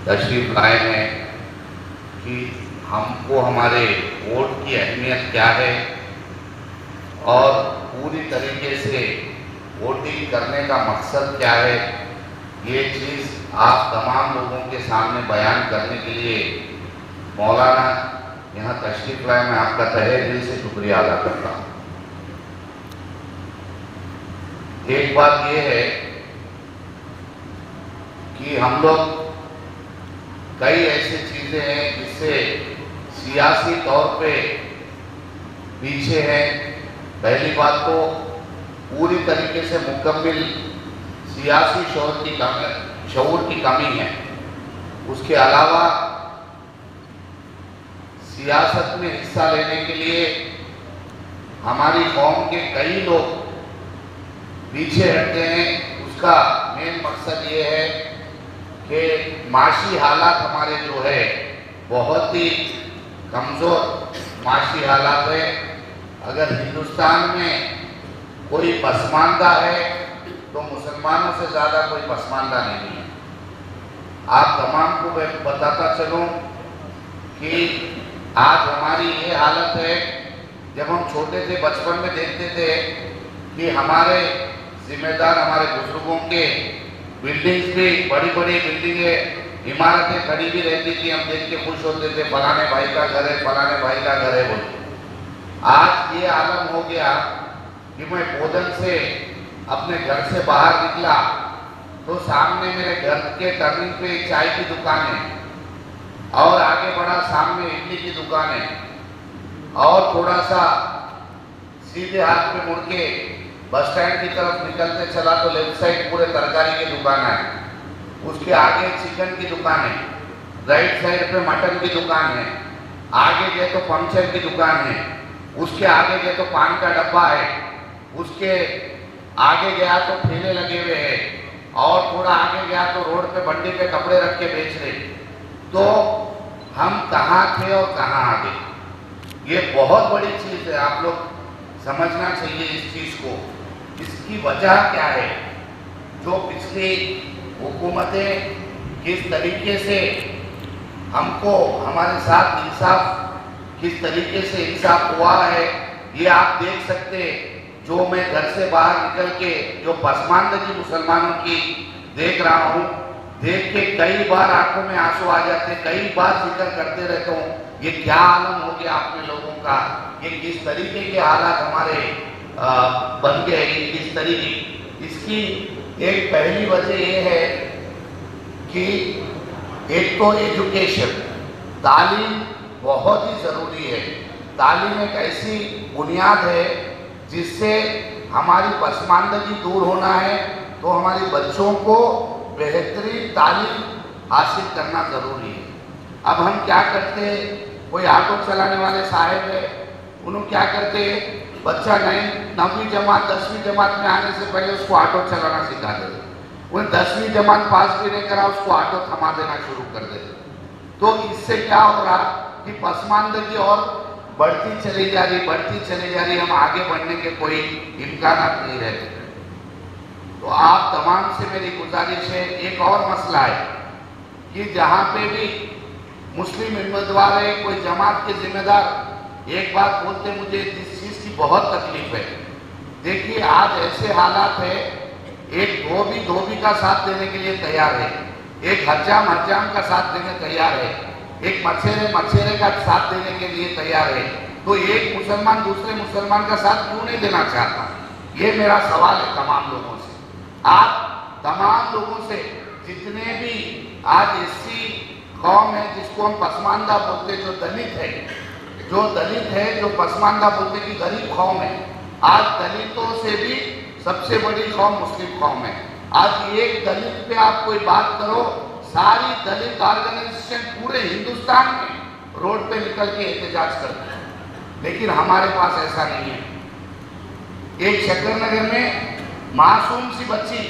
तशरीफ लाए हैं कि हमको हमारे वोट की अहमियत क्या है और पूरी तरीके से वोटिंग करने का मकसद क्या है, ये चीज़ आप तमाम लोगों के सामने बयान करने के लिए मौलाना यहाँ तशरीफ लाए। मैं आपका तहे दिल से शुक्रिया अदा करता हूँ। एक बात ये है कि हम लोग कई ऐसी चीज़ें हैं जिससे सियासी तौर पे पीछे हैं। पहली बात तो पूरी तरीके से मुकम्मल सियासी शऊर की कमी है। उसके अलावा सियासत में हिस्सा लेने के लिए हमारी कौम के कई लोग पीछे हटते हैं। उसका मेन मकसद ये है कि माशी हालात हमारे जो है बहुत ही कमज़ोर माशी हालात है। अगर हिंदुस्तान में कोई पसमानदा है तो मुसलमानों से ज़्यादा कोई पसमानदा नहीं है। आप तमाम को मैं बताता चलूँ कि आज हमारी ये हालत है। जब हम छोटे थे, बचपन में देखते थे कि हमारे जिम्मेदार, हमारे बुजुर्गों के बिल्डिंग्स भी बड़ी बड़ी बिल्डिंगें, इमारतें खड़ी भी रहती थी। हम देख के खुश होते थे, फलाने भाई का घर है, फलाने भाई का घर है बोले। आज ये आलम हो गया कि मैं बोधन से अपने घर से बाहर निकला तो सामने मेरे घर के टर्निंग पे एक चाय की दुकान है, और आगे बढ़ा सामने इडली की दुकान है, और थोड़ा सा सीधे हाथ पे मुड़ के बस स्टैंड की तरफ निकलते चला तो लेफ्ट साइड पूरे तरकारी की दुकान है, उसके आगे चिकन की दुकान है, राइट साइड पे मटन की दुकान है, आगे गए तो पंक्चर की दुकान है, उसके आगे गए तो पान का डब्बा है, उसके आगे गया तो ठेले लगे हुए हैं, और थोड़ा आगे गया तो रोड पे बंडी पे कपड़े रख के बेच रहे। तो हम कहाँ थे और कहाँ आ गए, ये बहुत बड़ी चीज़ है। आप लोग समझना चाहिए इस चीज़ को। इसकी वजह क्या है? जो पिछली हुकूमतें किस तरीके से हमको, हमारे साथ इंसाफ किस तरीके से इंसाफ हुआ है, ये आप देख सकते। जो मैं घर से बाहर निकल के जो पसमानदगी मुसलमानों की देख रहा हूँ, देख के कई बार आंखों में आंसू आ जाते, कई बार जिक्र करते रहता हूँ, ये क्या आलम हो गया अपने लोगों का, ये किस तरीके के हालात हमारे बन गए, किस तरीके। इसकी एक पहली वजह ये है कि एक तो एजुकेशन, तालीम बहुत ही ज़रूरी है। तालीम एक ऐसी बुनियाद है जिससे हमारी पसमानदगी दूर होना है, तो हमारे बच्चों को बेहतरीन तालीम हासिल करना ज़रूरी है। अब हम क्या करते हैं, कोई ऑटो चलाने वाले साहब है, उन्होंने क्या करते हैं, बच्चा 9वीं जमात 10वीं जमात में आने से पहले उसको ऑटो चलाना सिखा देते, उन्हें 10वीं जमात पास भी नहीं करा उसको ऑटो थमा देना शुरू कर देते। तो इससे क्या हो रहा कि पसमानदगी और बढ़ती चली जा रही, हम आगे बढ़ने के कोई इम्कान नहीं रहते। तो आप तमाम से मेरी गुजारिश है, एक और मसला है कि जहाँ पे भी मुस्लिम उम्मीदवार है, कोई जमात के जिम्मेदार एक बात बोलते, मुझे इस चीज़ की बहुत तकलीफ है। देखिए आज ऐसे हालात है, एक धोबी का साथ देने के लिए तैयार है, एक हज्जाम का साथ देने तैयार है, एक मच्छेरे का साथ देने के लिए तैयार है। तो एक मुसलमान दूसरे मुसलमान का साथ क्यों नहीं देना चाहता? ये मेरा सवाल है तमाम लोगों से। आप तमाम लोगों से, जितने भी आज एससी कौम है जिसको हम पसमानदा बोलते, जो दलित है, जो पसमानदा बोलते कि गरीब कौम है, आज दलितों से भी सबसे बड़ी कौम मुस्लिम कौम है। आज एक दलित पे आप कोई बात करो, सारी दलित ऑर्गेनाइजेशन पूरे हिंदुस्तान में रोड पे निकल के एहतजाज करते हैं, लेकिन हमारे पास ऐसा नहीं है। एक शकरनगर में मासूम सी बच्ची,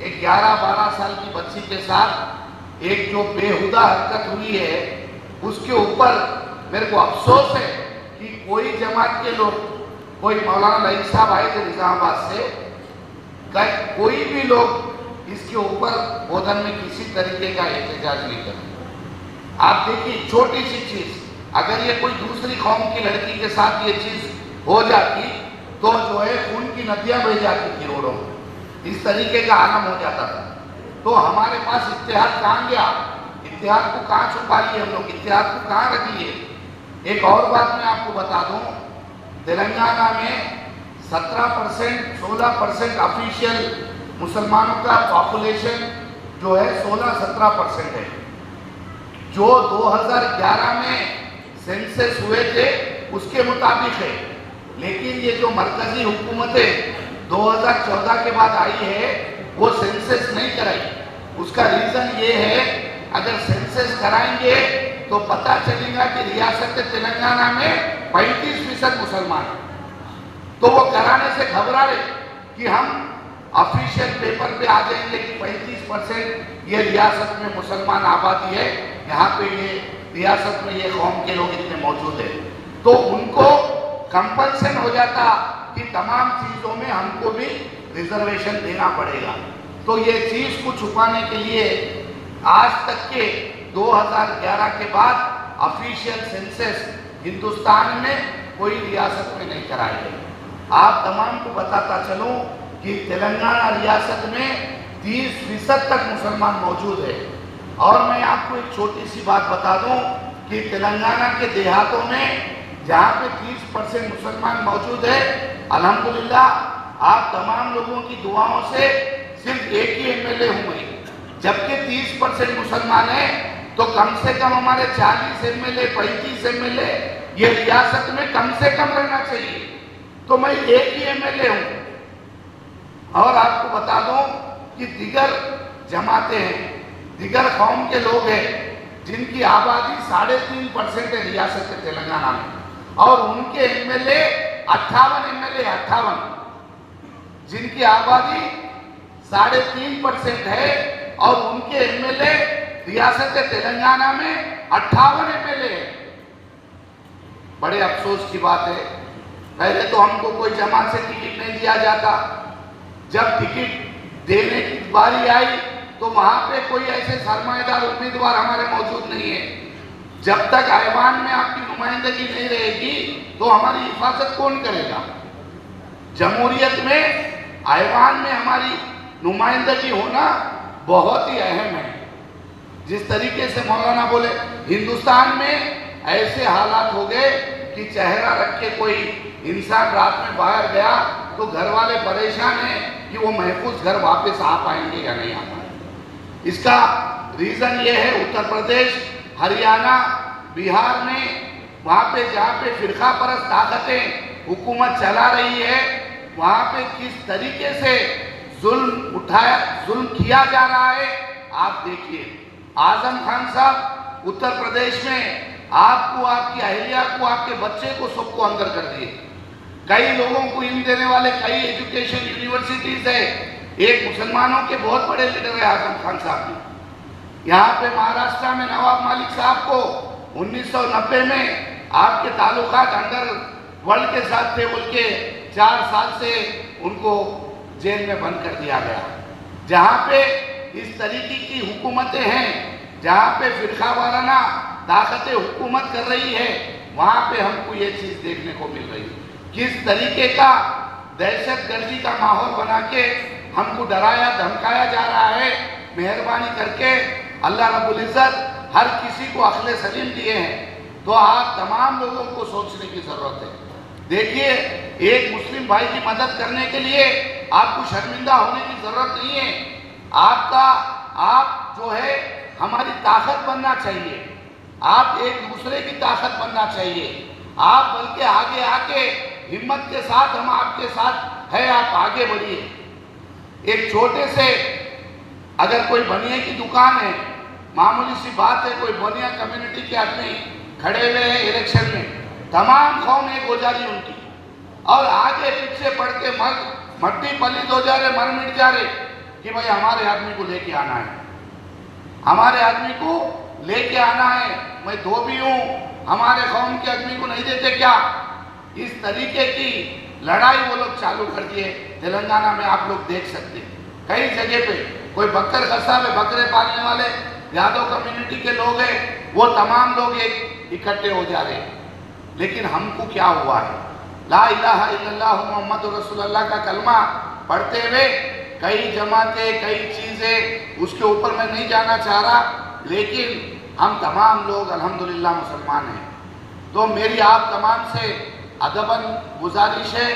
एक 11-12 साल की बच्ची के साथ एक जो बेहुदा हरकत हुई है, उसके ऊपर मेरे को अफसोस है कि कोई जमात के लोग, कोई मौलाना लईक साहब आए थे निजामाबाद से, कोई भी लोग इसके ऊपर बोधन में किसी तरीके का एहतजाज नहीं करें। आप देखिए, छोटी सी चीज, अगर ये कोई दूसरी कौम की लड़की के साथ ये चीज हो जाती तो जो है खून की नदियां बह जाती थी रोडों में, इस तरीके का आलम हो जाता था। तो हमारे पास इत्तेहाद कहाँ गया? इत्तेहाद को कहाँ छुपा लिए हम लोग? इत्तेहाद को कहाँ रख लिए? एक और बात मैं आपको बता दूं, तेलंगाना में 17% 16% ऑफिशियल मुसलमानों का पॉपुलेशन जो है 16-17% है। जो 2011 में सेंसस हुए थे उसके मुताबिक है। लेकिन ये जो मरकजी हुकूमतें 2014 के बाद आई है वो सेंसस नहीं कराई। उसका रीजन ये है, अगर सेंसस कराएंगे तो पता चलेगा कि रियासत तेलंगाना में 35% मुसलमान है। तो वो कराने से घबरा रहे कि हम ऑफिशियल पेपर पे आ जाएंगे कि 35% ये रियासत में मुसलमान आबादी है, यहाँ पे ये रियासत में ये कौम के लोग इतने मौजूद हैं। तो उनको कंपल्सन हो जाता कि तमाम चीज़ों में हमको भी रिजर्वेशन देना पड़ेगा। तो ये चीज़ को छुपाने के लिए आज तक के 2011 के बाद ऑफिशियल सेंसस हिंदुस्तान में कोई रियासत में नहीं कराए गए। आप तमाम को बताता चलूं कि तेलंगाना रियासत में 30% तक मुसलमान मौजूद है। और मैं आपको एक छोटी सी बात बता दूं कि तेलंगाना के देहातों में जहाँ पे 30% मुसलमान मौजूद है, अल्हम्दुलिल्लाह आप तमाम लोगों की दुआओं से सिर्फ एक ही एमएलए हुए। जबकि 30% मुसलमान है तो कम से कम हमारे 40 एमएलए 35 एमएलए ये रियासत में कम से कम रहना चाहिए। तो मैं एक ही एमएलए हूँ। और आपको बता दूं कि दिगर जमाते हैं, दिगर कौम के लोग हैं जिनकी आबादी 3.5% है रियासत तेलंगाना में, और उनके एमएलए 58 एमएलए 58, जिनकी आबादी 3.5% है और उनके एमएलए रियासत तेलंगाना में 58 एमएलए है। बड़े अफसोस की बात है, पहले तो हमको कोई जमात से टिकट नहीं दिया जाता। जब टिकट देने की बारी आई तो वहां पे कोई ऐसे सरमाएदार उम्मीदवार हमारे मौजूद नहीं है। जब तक ऐवान में आपकी नुमाइंदगी नहीं रहेगी तो हमारी हिफाजत कौन करेगा? जमहूरियत में ऐवान में हमारी नुमाइंदगी होना बहुत ही अहम है। जिस तरीके से मौलाना बोले, हिंदुस्तान में ऐसे हालात हो गए कि चेहरा रख के कोई इंसान रात में बाहर गया तो घर वाले परेशान हैं कि वो महफूज घर वापस आ पाएंगे या नहीं आ पाएंगे। इसका रीजन ये है, उत्तर प्रदेश, हरियाणा, बिहार में वहाँ पे जहाँ पे फिरका परस्त ताकतें हुकूमत चला रही है, वहाँ पे किस तरीके से जुल्म किया जा रहा है आप देखिए। आजम खान साहब उत्तर प्रदेश में आपको, आपकी अहलिया को, आपके बच्चे को, सबको अंदर कर दिए। कई लोगों को इल्म देने वाले कई एजुकेशन यूनिवर्सिटीज है। एक मुसलमानों के बहुत बड़े लीडर है आजम खान साहब ने। यहाँ पे महाराष्ट्र में नवाब मालिक साहब को 1990 में आपके ताल्लुकात अंडर वर्ल्ड के साथ थे बोल के 4 साल से उनको जेल में बंद कर दिया गया। जहाँ पे इस तरीके की हुकूमतें हैं, जहाँ पे फिरका वाराना ताकतें हुकूमत कर रही है, वहाँ पे हमको ये चीज़ देखने को मिल रही है। किस तरीके का दहशतगर्दी का माहौल बना के हमको डराया धमकाया जा रहा है। मेहरबानी करके अल्लाह रब्बुल इज़्ज़त हर किसी को अक्ल सलीम दिए हैं, तो आप तमाम लोगों को सोचने की ज़रूरत है। देखिए, एक मुस्लिम भाई की मदद करने के लिए आपको शर्मिंदा होने की ज़रूरत नहीं है। आप जो है हमारी ताकत बनना चाहिए, आप एक दूसरे की ताकत बनना चाहिए। आप बल्कि आगे आके हिम्मत के साथ, हम आपके साथ है, आप आगे बढ़िए। एक छोटे से अगर कोई बनिए की दुकान है, मामूली सी बात है, कोई बनिया कम्युनिटी के आदमी खड़े हुए हैं इलेक्शन में, तमाम कौम एक हो जा रही उनकी, और आगे पीछे पड़ के मट्टी पलीद हो जा रहे, मर मिट जा रहे कि भाई हमारे आदमी को लेके आना है, हमारे आदमी को लेके आना है, मैं धोबी हूँ, हमारे कौम के आदमी को नहीं देते क्या? इस तरीके की लड़ाई वो लोग चालू कर दिए। तेलंगाना में आप लोग देख सकते हैं कई जगह पे कोई बकर कसाब है, बकरे पालने वाले यादव कम्युनिटी के लोग हैं, वो तमाम लोग एक इकट्ठे हो जा रहे हैं। लेकिन हमको क्या हुआ है, ला इलाहा इल्लल्लाह मुहम्मद रसूलुल्लाह का कलमा पढ़ते हुए कई जमातें, कई चीज़ें, उसके ऊपर मैं नहीं जाना चाह रहा, लेकिन हम तमाम लोग अल्हम्दुलिल्लाह मुसलमान हैं। तो मेरी आप तमाम से अदबन गुजारिश है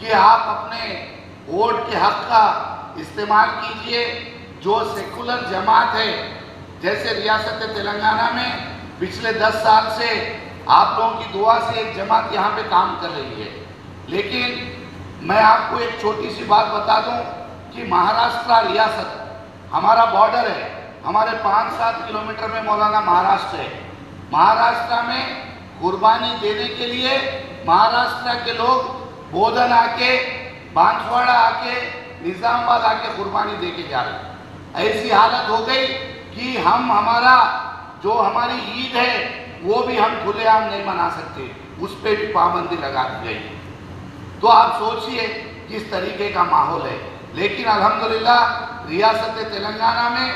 कि आप अपने वोट के हक का इस्तेमाल कीजिए। जो सेकुलर जमात है, जैसे रियासत तेलंगाना में पिछले 10 साल से आप लोगों की दुआ से एक जमात यहाँ पे काम कर रही है, लेकिन मैं आपको एक छोटी सी बात बता दूं कि महाराष्ट्र रियासत हमारा बॉर्डर है, हमारे 5-7 किलोमीटर में मौलाना महाराष्ट्र है। महाराष्ट्र में कुर्बानी देने के लिए महाराष्ट्र के लोग बोधन आके, बांसवाड़ा आके, निजामाबाद आके कुर्बानी दे के जा रहे हैं। ऐसी हालत हो गई कि हम हमारी ईद है वो भी हम खुलेआम नहीं मना सकते, उस पर भी पाबंदी लगा दी गई। तो आप सोचिए किस तरीके का माहौल है। लेकिन अल्हम्दुलिल्लाह रियासत तेलंगाना में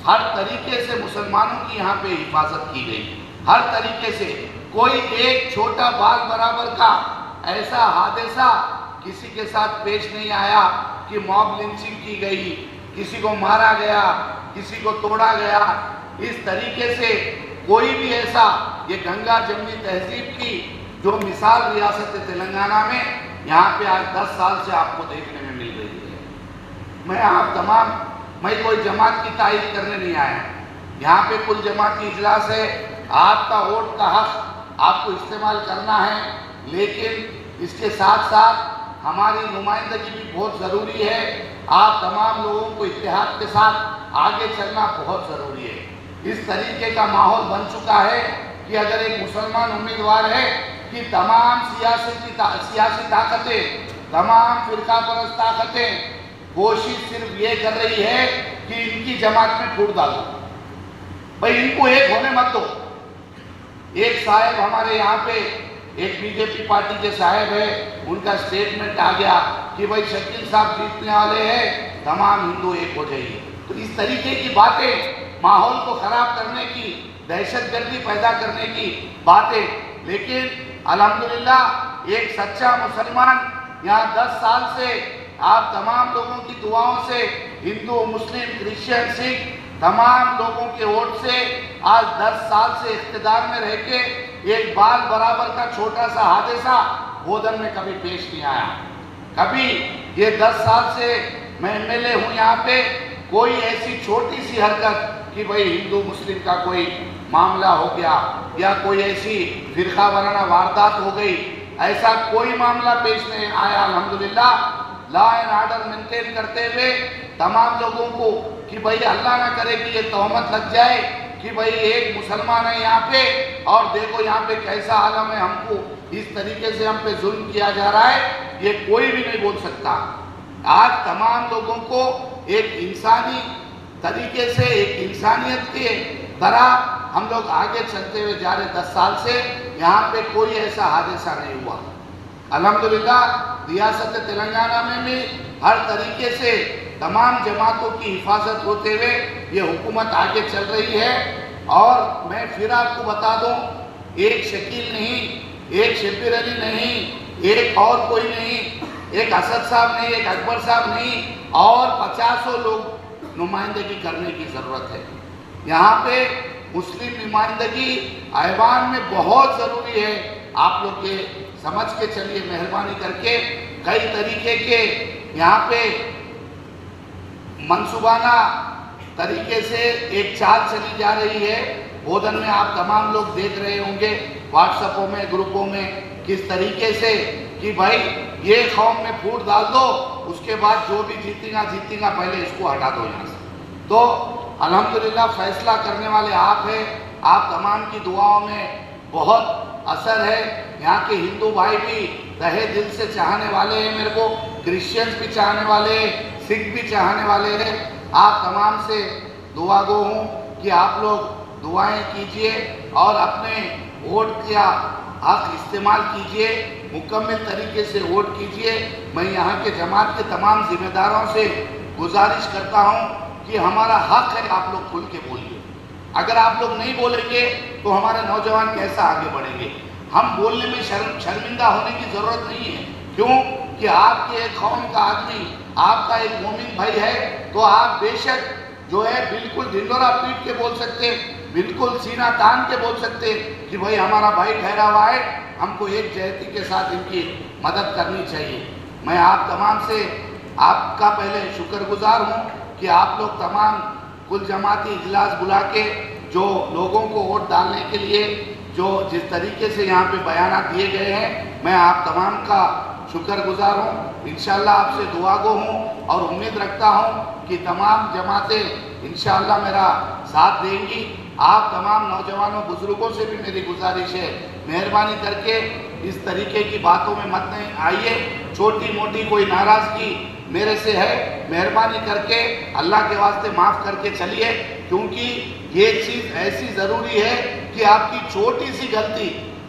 हर तरीके से मुसलमानों की यहाँ पे हिफाजत की गई, हर तरीके से। कोई एक छोटा बाल बराबर का ऐसा हादसा किसी के साथ पेश नहीं आया कि मॉब लिंचिंग की गई, किसी को मारा गया, किसी को तोड़ा गया। इस तरीके से कोई भी ऐसा, ये गंगा जमनी तहजीब की जो मिसाल रियासत तेलंगाना में यहाँ पे आज 10 साल से आपको देखने में मिल रही है। मैं कोई जमात की तारीफ करने नहीं आया, यहाँ पे कुल जमाती इजलास है, आपका वोट का हक आपको इस्तेमाल करना है, लेकिन इसके साथ साथ हमारी नुमाइंदगी भी बहुत ज़रूरी है। आप तमाम लोगों को इत्तेहाद के साथ आगे चलना बहुत ज़रूरी है। इस तरीके का माहौल बन चुका है कि अगर एक मुसलमान उम्मीदवार है कि तमाम सियासी ताकतें, तमाम फिरका परस्त ताकतें कोशिश सिर्फ ये कर रही है कि इनकी जमात में फूट डालो, भाई इनको एक होने मत दो। एक साहब हमारे यहाँ पे, एक बीजेपी पार्टी के साहब है, उनका स्टेटमेंट आ गया कि भाई शकील साहब जीतने वाले हैं, तमाम हिंदू एक हो जाइए। तो इस तरीके की बातें, माहौल को खराब करने की, दहशतगर्दी पैदा करने की बातें। लेकिन अल्हम्दुलिल्लाह एक सच्चा मुसलमान यहाँ 10 साल से आप तमाम लोगों की दुआओं से, हिंदू, मुस्लिम, क्रिश्चियन, सिख, तमाम लोगों के वोट से आज 10 साल से इख्तिदार में रह के एक बाल बराबर का छोटा सा हादसा बोधन में कभी पेश नहीं आया। कभी ये 10 साल से मैं एमएलए हूँ यहाँ पे, कोई ऐसी छोटी सी हरकत कि भाई हिंदू मुस्लिम का कोई मामला हो गया या कोई ऐसी फिरका वाराना वारदात हो गई, ऐसा कोई मामला पेश नहीं आया। अल्हम्दुलिल्लाह लॉ एंड ऑर्डर मेंटेन करते हुए तमाम लोगों को कि भाई अल्लाह ना करे कि ये तहमत लग जाए कि भाई एक मुसलमान है यहाँ पे और देखो यहाँ पे कैसा आलम है, हमको इस तरीके से हम पे जुल्म किया जा रहा है, ये कोई भी नहीं बोल सकता। आज तमाम लोगों को एक इंसानी तरीके से, एक इंसानियत के तरह हम लोग आगे चलते हुए जा रहे। 10 साल से यहाँ पे कोई ऐसा हादसा नहीं हुआ। अल्हम्दुलिल्लाह रियासत तेलंगाना में भी हर तरीके से तमाम जमातों की हिफाजत होते हुए ये हुकूमत आगे चल रही है। और मैं फिर आपको बता दूं, एक शकील नहीं, एक शब्बीर अली नहीं, एक और कोई नहीं, एक असद साहब नहीं, एक अकबर साहब नहीं, और 50 लोग नुमाइंदगी करने की ज़रूरत है। यहाँ पे मुस्लिम नुमाइंदगी ऐवान में बहुत ज़रूरी है। आप लोग ये समझ के चलिए, मेहरबानी करके। कई तरीके के यहाँ पे मंसूबाना तरीके से एक चाल चली जा रही है। बोधन में आप तमाम लोग देख रहे होंगे व्हाट्सएपों में, ग्रुपों में, किस तरीके से कि भाई ये कौम में फूट डाल दो, उसके बाद जो भी जीतेगा पहले इसको हटा दो यहाँ से। तो अल्हम्दुलिल्लाह फैसला करने वाले आप हैं। आप तमाम की दुआओं में बहुत असर है। यहाँ के हिंदू भाई भी तहे दिल से चाहने वाले हैं मेरे को, क्रिश्चियंस भी चाहने वाले हैं, सिख भी चाहने वाले हैं। आप तमाम से दुआ गो हूँ कि आप लोग दुआएं कीजिए और अपने वोट का हक इस्तेमाल कीजिए, मुकम्मल तरीके से वोट कीजिए। मैं यहाँ के जमात के तमाम जिम्मेदारों से गुजारिश करता हूँ कि हमारा हक है, आप लोग खुल के बोलिए। अगर आप लोग नहीं बोलेंगे तो हमारे नौजवान कैसा आगे बढ़ेंगे। हम बोलने में शर्मिंदा होने की ज़रूरत नहीं है। क्यों कि आपके एक कौम का आदमी, आपका एक मोमिन भाई है, तो आप बेशक जो है बिल्कुल ढिंडोरा पीट के बोल सकते हैं, बिल्कुल सीना तान के बोल सकते हैं कि भाई हमारा भाई ठहरा हुआ है, हमको एक जहती के साथ इनकी मदद करनी चाहिए। मैं आप तमाम से आपका पहले शुक्रगुजार हूँ कि आप लोग तमाम कुल जमाती इजलास बुला के जो लोगों को वोट डालने के लिए जो जिस तरीके से यहाँ पे बयान दिए गए हैं, मैं आप तमाम का शुक्रगुजार हूँ। इंशाअल्लाह आपसे दुआ गो हूँ और उम्मीद रखता हूँ कि तमाम जमातें इंशाअल्लाह मेरा साथ देंगी। आप तमाम नौजवानों बुजुर्गों से भी मेरी गुजारिश है, मेहरबानी करके इस तरीके की बातों में मत नहीं आइए। छोटी मोटी कोई नाराज़गी मेरे से है, मेहरबानी करके अल्लाह के वास्ते माफ़ करके चलिए, क्योंकि ये चीज़ ऐसी ज़रूरी है कि आपकी छोटी सी गलती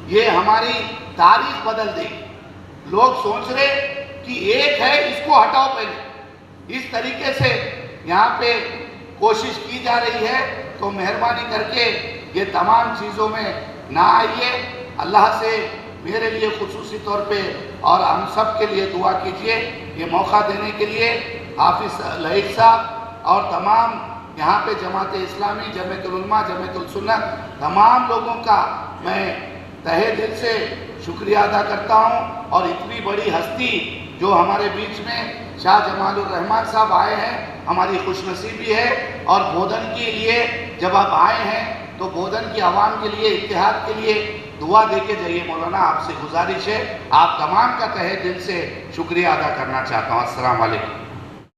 ये हमारी तारीख बदल देगी। लोग सोच रहे कि एक है, इसको हटाओ पहले, इस तरीके से यहाँ पे कोशिश की जा रही है। तो मेहरबानी करके ये तमाम चीज़ों में ना आइए। अल्लाह से मेरे लिए खुसूसी तौर पे और हम सब के लिए दुआ कीजिए। ये मौका देने के लिए हाफिज लईक साहब और तमाम यहाँ पे जमात इस्लामी, जमीयतुल उलमा, जमीयतुल सुन्नत, तमाम लोगों का मैं तहे दिल से शुक्रिया अदा करता हूँ। और इतनी बड़ी हस्ती जो हमारे बीच में शाह जमालुर रहमान साहब आए हैं, हमारी खुशनसीबी है। और बोधन के लिए जब आप आए हैं तो बोधन की आवाम के लिए, इत्तेहाद के लिए दुआ दे के जाइए। मौलाना आपसे गुजारिश है, आप तमाम का तहे दिल से शुक्रिया अदा करना चाहता हूँ। अस्सलाम वालेकुम।